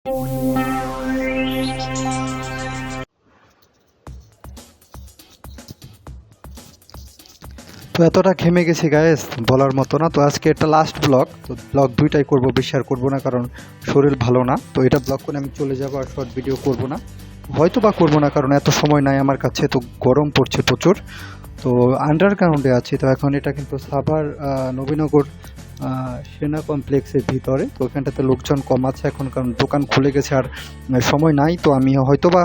তো এতটা ঘেমে গেছি গাইস, বলার মতো না। তো আজকে এটা লাস্ট ব্লগ, তো ব্লগ দুইটাই করব, বেশি আর করবো না কারণ শরীর ভালো না। তো এটা ব্লগ করে আমি চলে যাবো, আর শর্ট ভিডিও করব না, হয়তো বা করবো না কারণ এত সময় নাই আমার কাছে। তো গরম পড়ছে প্রচুর, তো আন্ডারগ্রাউন্ডে আছি। তো এখন এটা কিন্তু সাভার নবীনগর সেনা কমপ্লেক্সের ভিতরে। তো ওখানটাতে লোকজন কম আছে এখন, কারণ দোকান খুলে গেছে আর সময় নাই। তো আমি হয়তো বা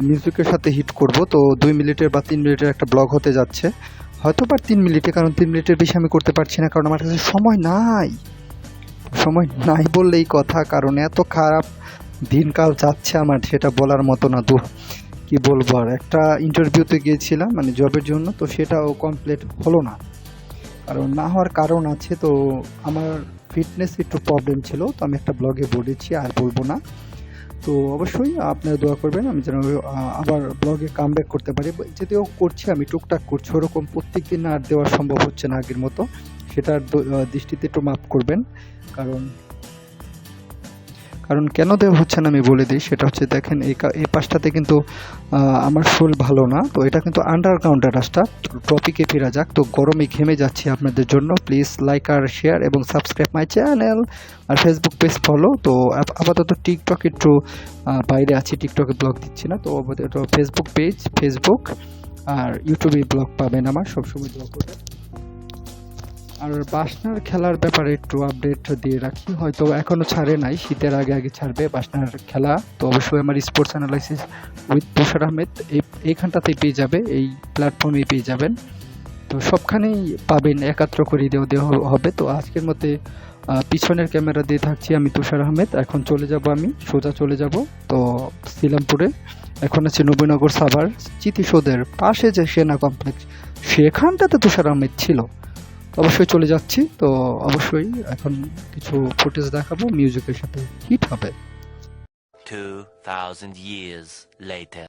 মিউজিকের সাথে হিট করব। তো 2 মিনিটের বা 3 মিনিটের একটা ব্লগ হতে যাচ্ছে, হয়তো বা 3 মিনিটে, কারণ 3 মিনিটের বেশি আমি করতে পারছি না, কারণ আমার কাছে সময় নাই। সময় নাই বললেই কথা, কারণ এত খারাপ দিনকাল যাচ্ছে আমার, সেটা বলার মতো না। তো কি বলবো, আর একটা ইন্টারভিউতে গিয়েছিলাম মানে জবের জন্য, তো সেটাও কমপ্লিট হলো না। কারণ না হওয়ার কারণ আছে, তো আমার ফিটনেস একটু প্রবলেম ছিল, তো আমি একটা ব্লগে বলেছি, আর বলবো না। তো অবশ্যই আপনারা দোয়া করবেন আমি যেন আবার ব্লগে কামব্যাক করতে পারি। যদিও করছি, আমি টুকটাক করছি, ওরকম প্রত্যেকদিন আর দেওয়া সম্ভব হচ্ছে না আগের মতো, সেটার দৃষ্টিতে একটু মাপ করবেন। কারণ কারণ কেন দেওয়া হচ্ছে না আমি বলে দিই। সেটা হচ্ছে, দেখেন এই পাশটাতে কিন্তু আমার শরীর ভালো না। তো এটা কিন্তু আন্ডারগ্রাউন্ডের রাস্তা। টপিকে ফেরা যাক। তো গরমে ঘেমে যাচ্ছি আপনাদের জন্য। প্লিজ লাইক আর শেয়ার এবং সাবস্ক্রাইব মাই চ্যানেল, আর ফেসবুক পেজ ফলো। তো আপাতত টিকটক একটু বাইরে আছি, টিকটকে ব্লগ দিচ্ছি না। তো ফেসবুক পেজ, ফেসবুক আর ইউটিউবে ব্লগ পাবেন আমার, সবসময় ব্লগ করবেন। আর বাসনার খেলার ব্যাপারে একটু আপডেট দিয়ে রাখি, হয়তো এখনও ছাড়ে নাই, শীতের আগে আগে ছাড়বে বাসনার খেলা। তো অবশ্যই আমার স্পোর্টস অ্যানালাইসিস উইথ তুষার আহমেদ এইখানটাতেই পেয়ে যাবে, এই প্ল্যাটফর্মেই পেয়ে যাবেন। তো সবখানেই পাবেন, একাত্র করে দেওয়া হবে। তো আজকের মধ্যে পিছনের ক্যামেরা দিয়ে থাকছি আমি তুষার আহমেদ। এখন চলে যাব, আমি সোজা চলে যাব তো শ্রীরামপুরে। এখন আছে নবীনগর সাভার স্মৃতিসৌধের পাশে যে সেনা কমপ্লেক্স, সেখানটাতে তুষার আহমেদ ছিল। অবশ্যই চলে যাচ্ছি। তো অবশ্যই এখন কিছু ফুটেজ দেখাবো, মিউজিকের সাথে হিট হবে। 2000 years later.